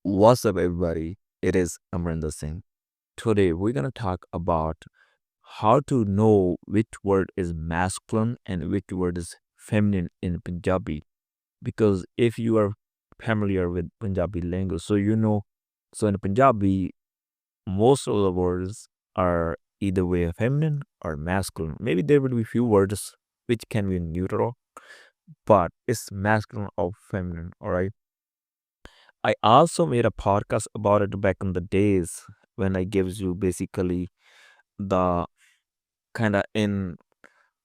What's up, everybody? It is Amrinder Singh. Today, we're going to talk about how to know which word is masculine and which word is feminine in Punjabi. Because if you are familiar with Punjabi language, so in Punjabi, most of the words are either way feminine or masculine. Maybe there will be few words which can be neutral, but it's masculine or feminine, all right? I also made a podcast about it back in the days when I gives you basically the kind of in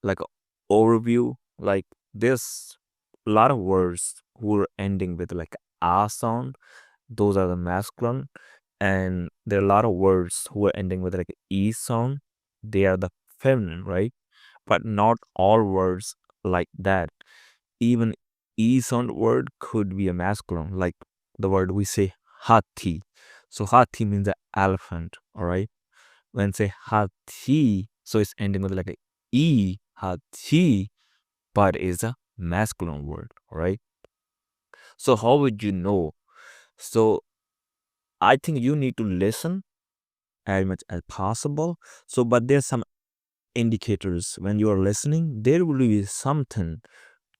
like a overview. Like there's a lot of words who are ending with like a sound. Those are the masculine, and there are a lot of words who are ending with like a e sound. They are the feminine, right? But not all words like that. Even e sound word could be a masculine, like the word we say hathi. So hathi means an elephant, all right? When say hathi, so it's ending with like a e hathi, but is a masculine word, all right? So how would you know? So I think you need to listen as much as possible. So, but there's some indicators when you are listening. There will be something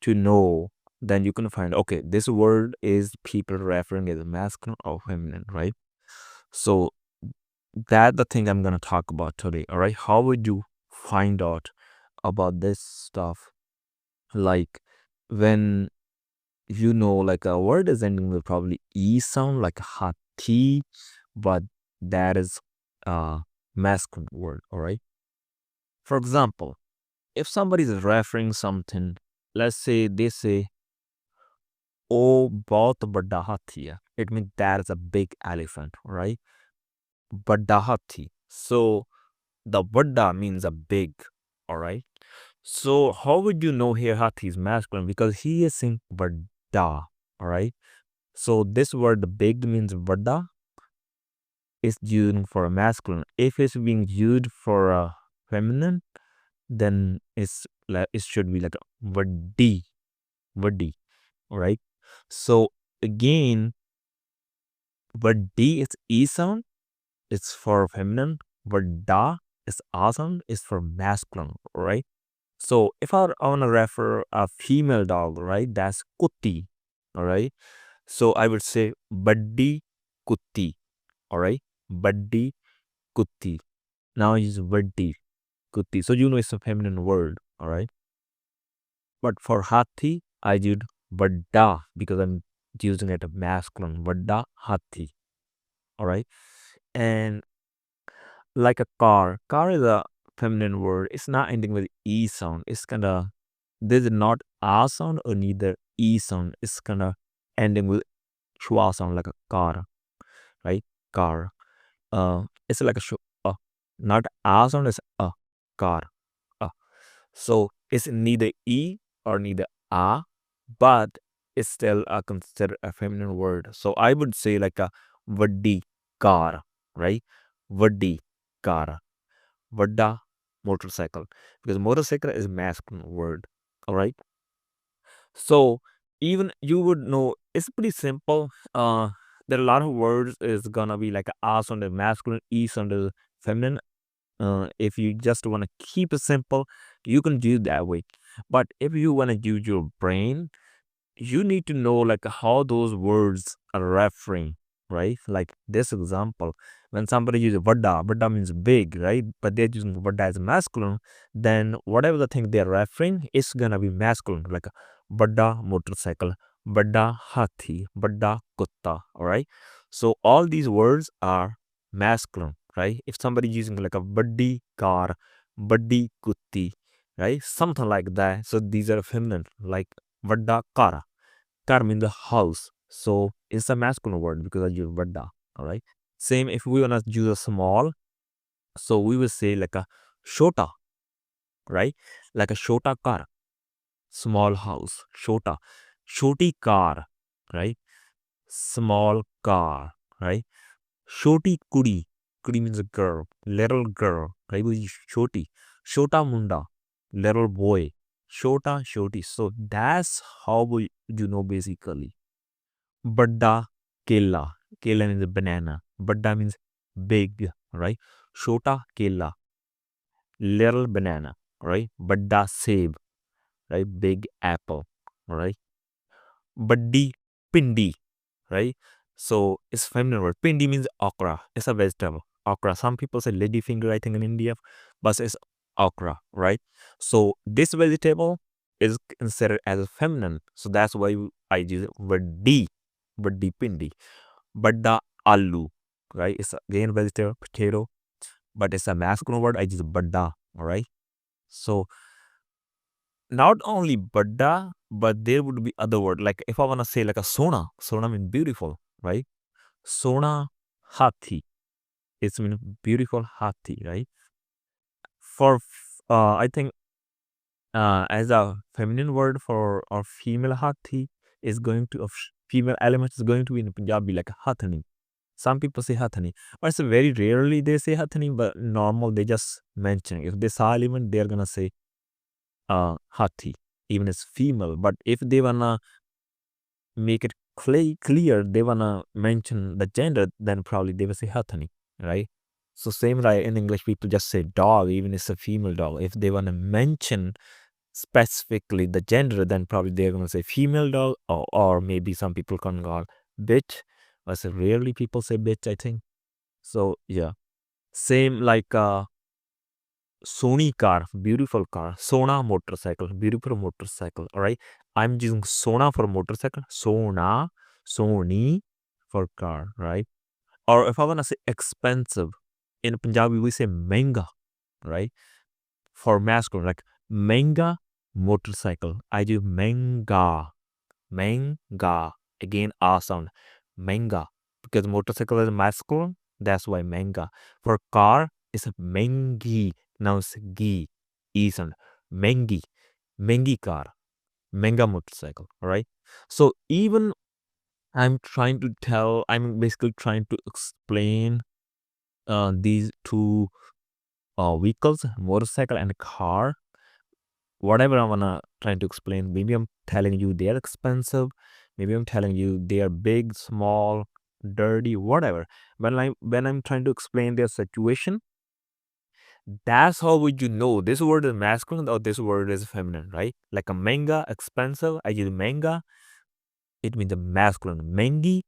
to know, then you can find, okay, this word is people referring as masculine or feminine, right? So that the thing I'm gonna talk about today. All right, how would you find out about this stuff? Like when you know like a word is ending with probably e sound, like hati, but that is a masculine word. All right. For example, if somebody is referring something, let's say they say oh, बहुत बड़ा हाथी है. It means that is a big elephant, right? बड़ा हाथी. So the bada means a big, all right? So how would you know here hathi is masculine? Because he is saying bada, all right? So this word the big means bada is used for a masculine. If it's being used for a feminine, then it should be like a vadi, all right? So again, but D is E sound, it's for feminine, but Da is A sound, is for masculine, right? So if I want to refer a female dog, right, that's Kutti, all right? So I would say Baddi Kutti, all right? Baddi Kutti. Now I use Baddi Kutti. So you know it's a feminine word, all right? But for Hathi, I used Badda because I'm using it a masculine, Badda Hathi, all right? And like a car is a feminine word. It's not ending with e sound. It's kind of, there's not a sound or neither e sound. It's kind of ending with schwa sound, like a car, right? Car. It's like a not a sound. It's a car. So it's neither e or neither a, but it's still considered a feminine word. So I would say like a vaddi car, right? Vaddi car. Vadda motorcycle, because motorcycle is masculine word, all right? So even you would know it's pretty simple. There are a lot of words is gonna be like a sound is masculine, e sound is feminine. If you just want to keep it simple, you can do it that way. But if you want to use your brain, you need to know like how those words are referring, right? Like this example, when somebody uses vada means big, right? But they're using vada as masculine, then whatever the thing they're referring is gonna be masculine, like vada motorcycle, vada hathi, vada kutta, all right? So all these words are masculine, right? If somebody using like a vaddi car, vaddi kutti, right? Something like that. So these are feminine, like vada kara. Kar means the house. So it's a masculine word because I use vada. All right. Same if we wanna use a small, so we will say like a shota, right? Like a shota car, small house, shota, shoti car, right? Small car, right? Shoti kudi, kudi means a girl, little girl, right? We use shoti, shota munda, little boy, shota shoti. So that's how you know basically. Badda kela. kela means banana, badda means big, right? Shota kela, little banana, right? Badda seb, right? Big apple, right? Baddi pindi, right? So it's feminine word. Pindi means okra. It's a vegetable. Okra. Some people say lady finger, I think, in India, but it's okra, right? So this vegetable is considered as a feminine. So that's why I use vadi, vadi pindi. Badda aloo, right? It's again vegetable, potato, but it's a masculine word. I use badda, all right? So not only badda, but there would be other word. Like if I want to say like a sona, sona means beautiful, right? Sona hathi. It's mean beautiful hathi, right? For I think as a feminine word for or female hathi is going to of female element is going to be in Punjabi like hathani. Some people say hathani, but it's very rarely they say hathani. But normal they just mention if they saw element they're gonna say hathi, even as female. But if they wanna make it clear, they wanna mention the gender, then probably they will say hathani, right? So same like in English, people just say dog, even if it's a female dog. If they wanna mention specifically the gender, then probably they're gonna say female dog, or maybe some people can call bitch. But so rarely people say bitch, I think. So yeah, same like Sony car, beautiful car. Sona motorcycle, beautiful motorcycle. All right. I'm using Sona for motorcycle. Sona, Sony for car, right? Or if I want to say expensive, in Punjabi we say menga, right? For masculine, like menga motorcycle. I do menga, menga. Again, R sound, menga. Because motorcycle is masculine, that's why menga. For car, it's mengi. Now it's gi, e sound, mengi, mengi car, menga motorcycle. All right. So even I'm basically trying to explain these two vehicles, motorcycle and car. Whatever I wanna trying to explain, maybe I'm telling you they're expensive, maybe I'm telling you they are big, small, dirty, whatever. When I'm trying to explain their situation, that's how would you know this word is masculine or this word is feminine, right? Like a manga, expensive, I use manga, it means a masculine. Mengi,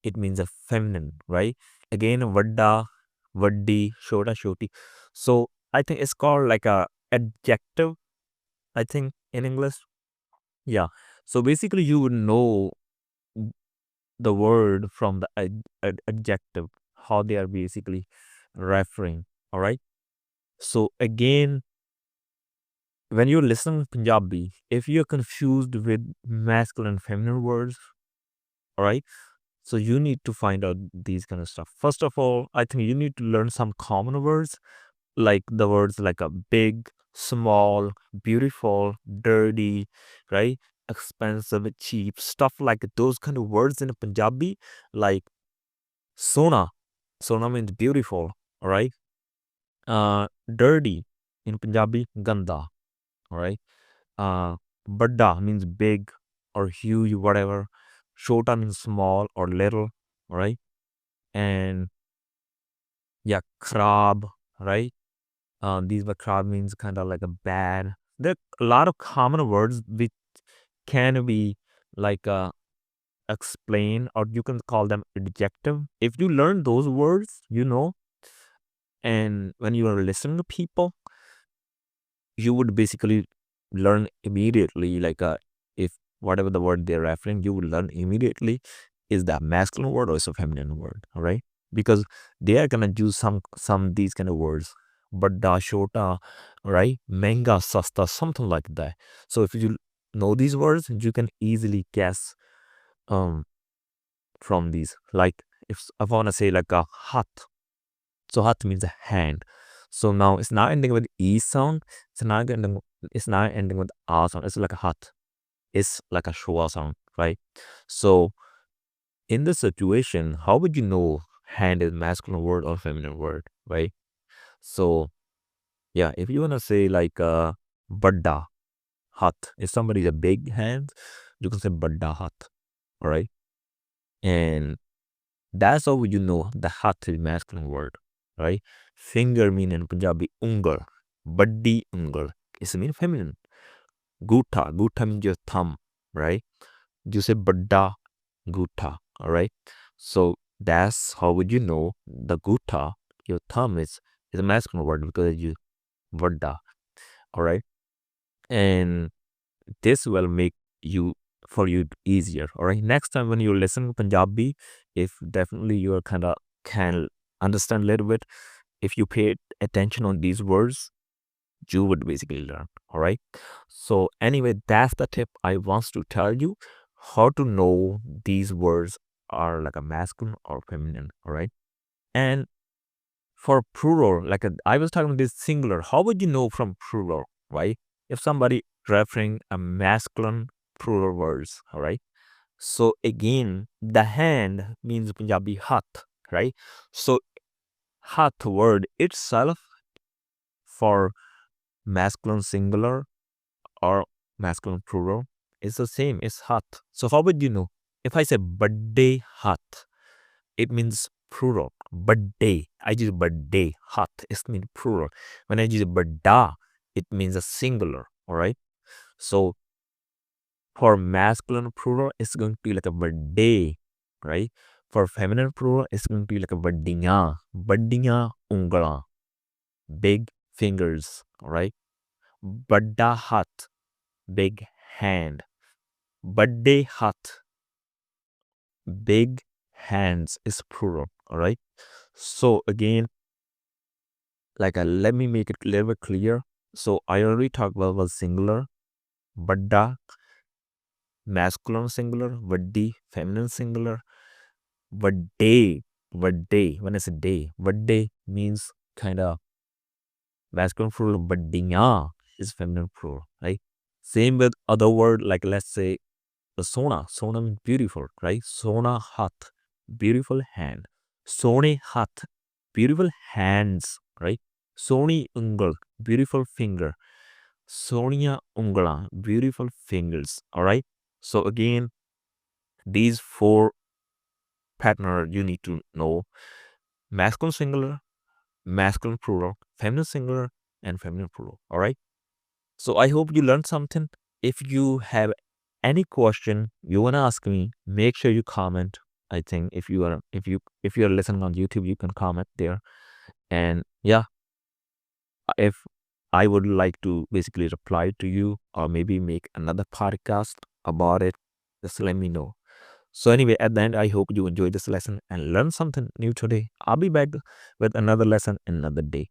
it means a feminine, right? Again, vadda, vaddi, shota, shoti. So I think it's called like a adjective, I think, in English. Yeah. So basically you would know the word from the adjective, how they are basically referring. All right. So again, when you listen Punjabi, if you're confused with masculine and feminine words, all right, so you need to find out these kind of stuff. First of all, I think you need to learn some common words, like the words like a big, small, beautiful, dirty, right? Expensive, cheap, stuff like those kind of words in Punjabi, like sona. Sona means beautiful, all right? Dirty in Punjabi, ganda, all right? Badda means big or huge, whatever. Shota means small or little, all right? And yeah, crab, right? These were crab means kind of like a bad. There are a lot of common words which can be like explain, or you can call them adjective. If you learn those words, and when you are listening to people, you would basically learn immediately, like if whatever the word they're referring, you would learn immediately is that masculine word or is a feminine word, all right? Because they are gonna use some these kind of words, badda, shota, right? Manga, sasta, something like that. So if you know these words, you can easily guess um from these. Like if I want to say like a hat, so hat means a hand. So now it's not ending with e sound. It's not ending with a sound. It's like a hat. It's like a shua sound, right? So in this situation, how would you know hand is masculine word or feminine word, right? So yeah, if you wanna say like badda hat, if somebody's a big hand, you can say badda hat, all right? And That's how you know the hat is masculine word, right? Finger mean in Punjabi ungal, baddi ungal is mean feminine. Gutha means your thumb, right? You say badda gutha, all right? So that's how would you know the gutha, your thumb is a masculine word because you vadda, all right? And this will make you for you easier, all right? Next time when you listen to Punjabi, if definitely you are kind of can understand a little bit, if you pay attention on these words, you would basically learn, all right? So anyway, that's the tip I want to tell you, how to know these words are like a masculine or feminine, all right? And for plural, like I was talking about this singular, how would you know from plural, right? If somebody referring a masculine plural words, all right? So again, the hand means Punjabi hat, right? So hat word itself for masculine singular or masculine plural is the same. It's hat. So how would you know? If I say birthday hat, it means plural. Birthday. I use birthday hat. It means plural. When I use birthda, it means a singular. All right. So for masculine plural, it's going to be like a birthday, right? For feminine plural, it's going to be like a birdinya. Birdinya ungala. Big fingers. All right. Birthda hat. Big hand. Birthday hat, big hands is plural, all right? So again, like let me make it a little bit clear. So I already talked about was singular, badda, masculine singular, vaddi, feminine singular, vadday, vadday. When I say day, vadday means kind of masculine plural, vaddinya is feminine plural, right? Same with other word, like let's say the sona means beautiful, right? Sona hat, beautiful hand. Sone hat, beautiful hands, right? Soni ungal, beautiful finger. Sonia ungala, beautiful fingers, all right? So again, these four pattern you need to know: masculine singular, masculine plural, feminine singular, and feminine plural, all right? So I hope you learned something. If you have any question you want to ask me, make sure you comment. I think if you are listening on YouTube, you can comment there. And yeah, if I would like to basically reply to you or maybe make another podcast about it, just let me know. So anyway, at the end, I hope you enjoyed this lesson and learned something new today. I'll be back with another lesson another day.